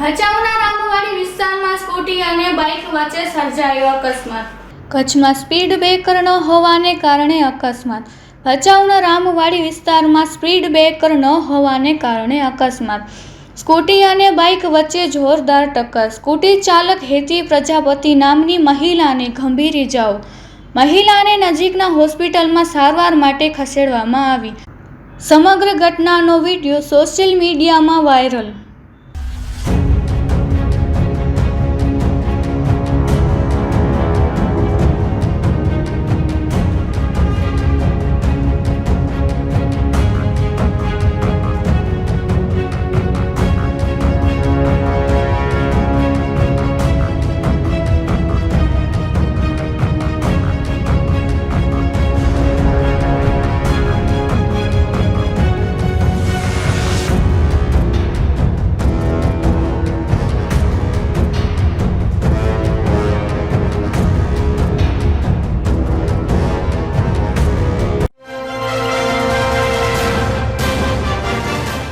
ભચાઉના રામવાડી વિસ્તારમાં સ્કૂટી અને બાઇક વચ્ચે સર્જાયો અકસ્માત। કચ્છમાં સ્પીડ બ્રેકર ન હોવાને કારણે અકસ્માત। ભચાઉના રામવાડી વિસ્તારમાં સ્પીડ બ્રેકર ન હોવાને કારણે અકસ્માત। સ્કૂટી અને બાઇક વચ્ચે જોરદાર ટક્કર। સ્કૂટી ચાલક હેતી પ્રજાપતિ નામની મહિલાને ગંભીર ઇજાઓ। મહિલાને નજીકના હોસ્પિટલમાં સારવાર માટે ખસેડવામાં આવી। સમગ્ર ઘટનાનો વિડીયો સોશિયલ મીડિયામાં વાયરલ।